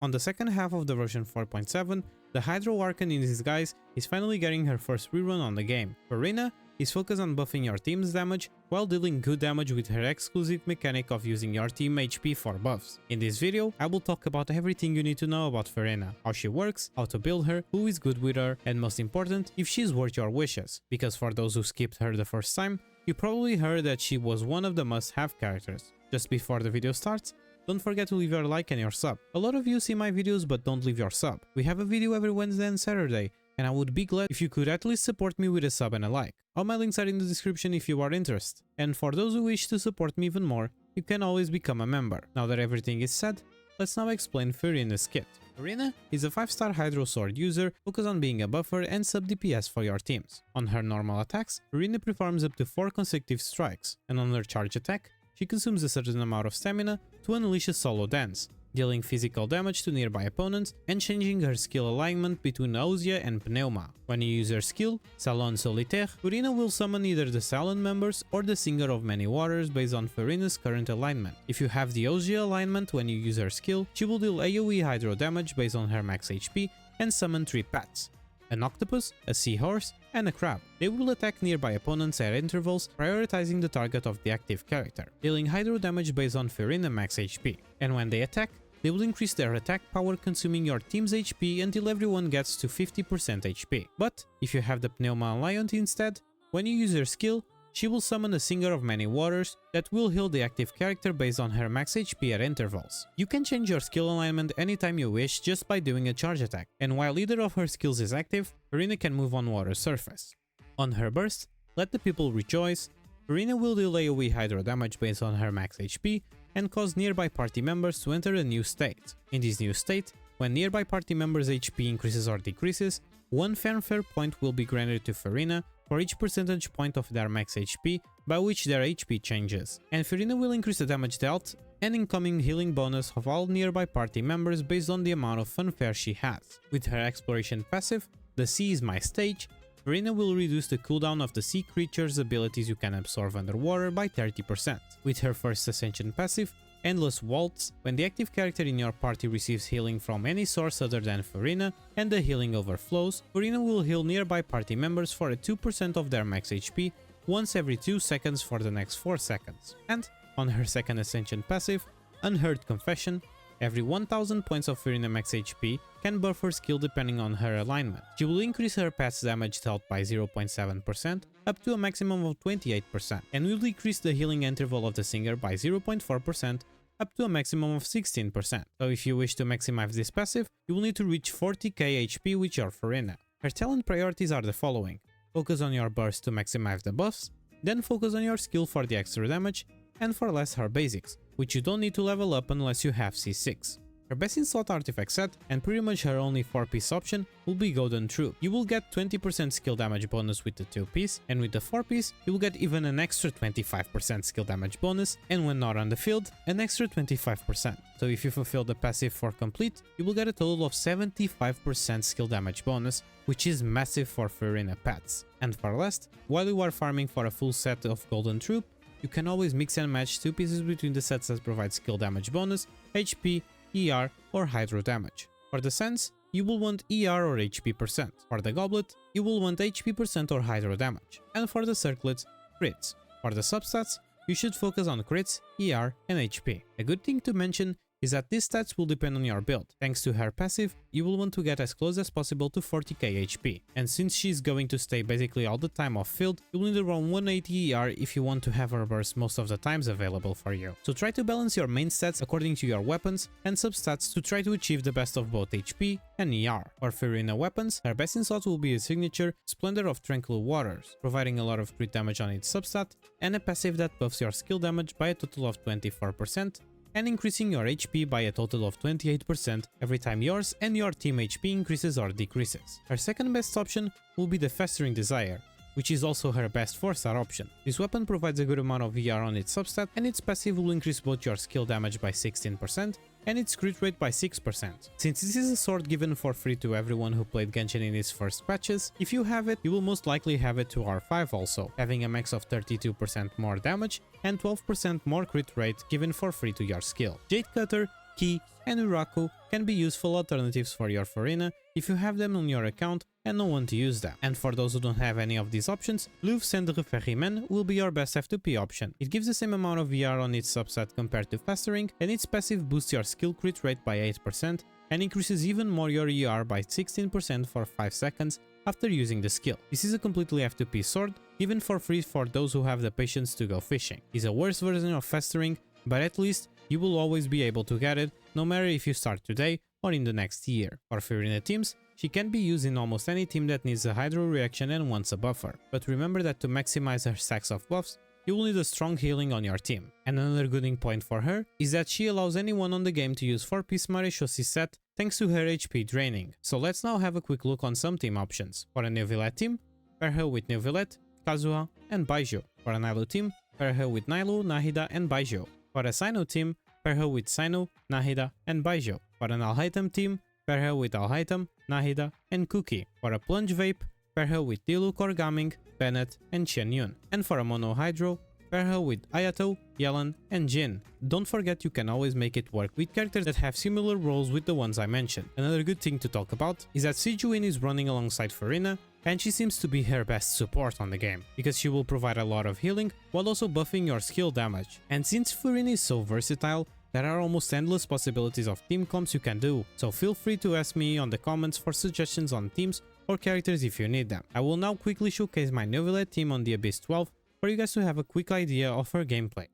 On the second half of the version 4.7, the Hydro Archon in disguise is finally getting her first rerun on the game. Furina is focused on buffing your team's damage while dealing good damage with her exclusive mechanic of using your team HP for buffs. In this video, I will talk about everything you need to know about Furina, how she works, how to build her, who is good with her, and most important, if she's worth your wishes. Because for those who skipped her the first time, you probably heard that she was one of the must-have characters. Just before the video starts, don't forget to leave your like and your sub. A lot of you see my videos but don't leave your sub. We have a video every Wednesday and Saturday, and I would be glad if you could at least support me with a sub and a like. All my links are in the description if you are interested. And for those who wish to support me even more, you can always become a member. Now that everything is said, let's now explain Furina's kit. Furina is a 5-star Hydro Sword user focused on being a buffer and sub DPS for your teams. On her normal attacks, Furina performs up to 4 consecutive strikes, and on her charge attack, she consumes a certain amount of stamina to unleash a solo dance, dealing physical damage to nearby opponents and changing her skill alignment between Ozia and Pneuma. When you use her skill, Salon Solitaire, Furina will summon either the Salon members or the Singer of Many Waters based on Furina's current alignment. If you have the Ozia alignment when you use her skill, she will deal AoE Hydro damage based on her max HP and summon 3 pets: an octopus, a seahorse, and a crab. They will attack nearby opponents at intervals, prioritizing the target of the active character, dealing Hydro damage based on Furina max HP. And when they attack, they will increase their attack power, consuming your team's HP until everyone gets to 50% HP. But if you have the Pneuma Alliance instead, when you use her skill, she will summon a Singer of Many Waters that will heal the active character based on her max HP at intervals. You can change your skill alignment anytime you wish just by doing a charge attack, and while either of her skills is active, Furina can move on water surface. On her burst, Let the People Rejoice, Furina will deal AoE Hydro damage based on her max HP and cause nearby party members to enter a new state. In this new state, when nearby party members' HP increases or decreases, 1 fanfare point will be granted to Furina for each percentage point of their max HP by which their HP changes, and Furina will increase the damage dealt and incoming healing bonus of all nearby party members based on the amount of fanfare she has. With her exploration passive, The Sea is My Stage, Furina will reduce the cooldown of the sea creatures' abilities you can absorb underwater by 30%. With her first Ascension passive, Endless Waltz, when the active character in your party receives healing from any source other than Furina and the healing overflows, Furina will heal nearby party members for a 2% of their max HP once every 2 seconds for the next 4 seconds. And on her second Ascension passive, Unheard Confession, every 1000 points of Furina max HP can buff her skill depending on her alignment. She will increase her pet's damage dealt by 0.7% up to a maximum of 28%, and will decrease the healing interval of the Singer by 0.4% up to a maximum of 16%. So if you wish to maximize this passive, you will need to reach 40k HP with your Furina. Her talent priorities are the following: focus on your burst to maximize the buffs, then focus on your skill for the extra damage, and for less her basics, which you don't need to level up unless you have C6. Her best in slot artifact set, and pretty much her only 4-piece option, will be Golden Troop. You will get 20% skill damage bonus with the 2-piece, and with the 4-piece, you will get even an extra 25% skill damage bonus, and when not on the field, an extra 25%. So if you fulfill the passive for complete, you will get a total of 75% skill damage bonus, which is massive for Furina pets. And for last, while you are farming for a full set of Golden Troop, you can always mix and match 2 pieces between the sets that provide skill damage bonus, HP, ER or Hydro damage. For the Sands, you will want ER or HP percent. For the Goblet, you will want HP percent or Hydro damage. And for the Circlet, crits. For the substats, you should focus on crits, ER and HP. A good thing to mention is that these stats will depend on your build. Thanks to her passive, you will want to get as close as possible to 40k HP, and since she's going to stay basically all the time off field, you will need around 180 ER if you want to have her burst most of the times available for you. So try to balance your main stats according to your weapons and substats to try to achieve the best of both HP and ER. For Furina weapons, her best in slot will be a signature Splendor of Tranquil Waters, providing a lot of crit damage on its substat, and a passive that buffs your skill damage by a total of 24%, and increasing your HP by a total of 28% every time yours and your team HP increases or decreases. Her second best option will be the Festering Desire, which is also her best 4-star option. This weapon provides a good amount of ER on its substat, and its passive will increase both your skill damage by 16% and its crit rate by 6%. Since this is a sword given for free to everyone who played Genshin in its first patches, if you have it, you will most likely have it to R5 also, having a max of 32% more damage and 12% more crit rate given for free to your skill. Jade Cutter Ki, and Uraku can be useful alternatives for your Furina if you have them on your account and no one to use them. And for those who don't have any of these options, Louvre and Referrimen will be your best F2P option. It gives the same amount of VR on its subset compared to Festering, and its passive boosts your skill crit rate by 8% and increases even more your ER by 16% for 5 seconds after using the skill. This is a completely F2P sword, given for free for those who have the patience to go fishing. It's a worse version of Festering, but at least you will always be able to get it, no matter if you start today or in the next year. For Furina teams, she can be used in almost any team that needs a Hydro reaction and wants a buffer, but remember that to maximize her stacks of buffs, you will need a strong healing on your team. And another good point for her is that she allows anyone on the game to use 4-piece Maréchaussée set thanks to her HP draining. So let's now have a quick look on some team options. For a Neuvillette team, pair her with Neuvillette, Kazuha and Baijo. For a Nilo team, pair her with Nilo, Nahida and Baijo. For a Sino team, pair her with Sino, Nahida and Baijo. For an Alhaitham team, pair her with Alhaitham, Nahida and Kuki. For a Plunge Vape, pair her with Diluc or Gaming, Bennett and Qianyun. And for a Mono Hydro, pair her with Ayato, Yelan and Jin. Don't forget you can always make it work with characters that have similar roles with the ones I mentioned. Another good thing to talk about is that Sijuin is running alongside Furina, and she seems to be her best support on the game, because she will provide a lot of healing while also buffing your skill damage. And since Furina is so versatile, there are almost endless possibilities of team comps you can do, so feel free to ask me on the comments for suggestions on teams or characters if you need them. I will now quickly showcase my Neuvillette team on the Abyss 12 for you guys to have a quick idea of her gameplay.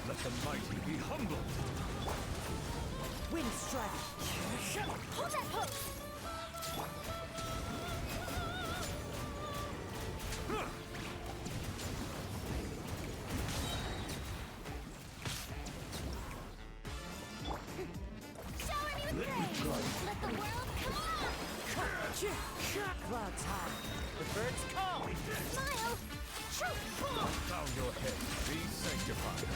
Let the mighty be humbled. Wind strike. Hold that post. Shower me with praise. Let the world come alive. Clouds high. The birds call. Smile. Bow your head. Be sanctified.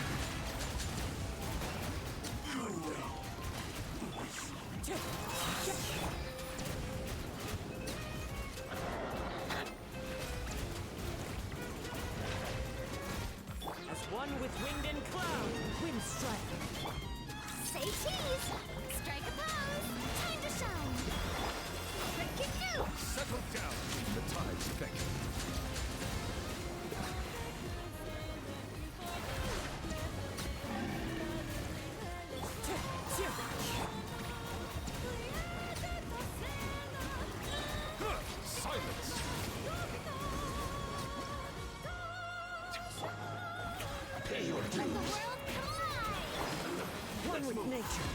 As one with wind and cloud, wind strike. Say cheese, strike a pose, time to shine. Break it new. Settle down. The tide's beckon. Silence! Pay your Let the world collide. One with nature.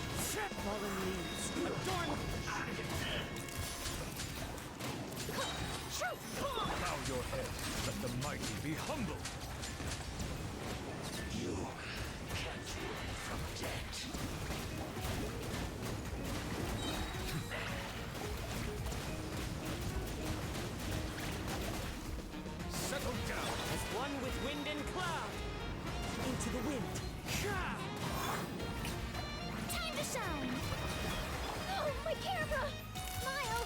Fallen leaves, adorn. Bow your head. Let the mighty be humbled. You can't run from death. Settle down. As one with wind and cloud. Into the wind. Time to shine. Oh, my camera. Smile.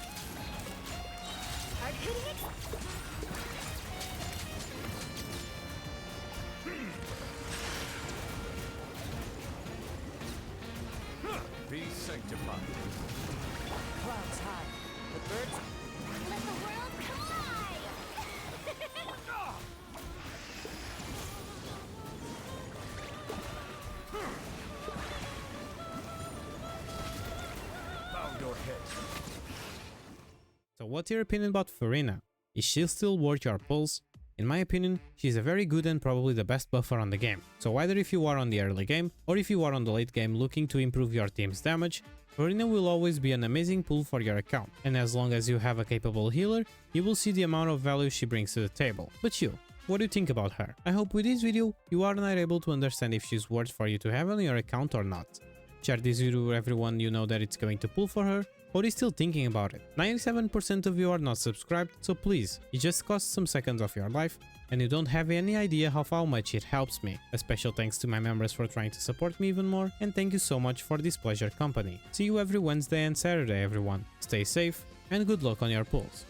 Hard hitting it. Be sanctified. Clouds high. The birds. Let the world collide. Bow your head. So what's your opinion about Furina? Is she still worth your pulls? In my opinion, she's a very good and probably the best buffer on the game. So whether if you are on the early game or if you are on the late game looking to improve your team's damage, Furina will always be an amazing pull for your account, and as long as you have a capable healer, you will see the amount of value she brings to the table. But you, what do you think about her? I hope with this video you are now able to understand if she's worth for you to have on your account or not. Share this video with everyone you know that it's going to pull for her, or is still thinking about it. 97% of you are not subscribed, so please, it just costs some seconds of your life, and you don't have any idea of how much it helps me. A special thanks to my members for trying to support me even more, and thank you so much for this pleasure company. See you every Wednesday and Saturday everyone. Stay safe, and good luck on your pulls.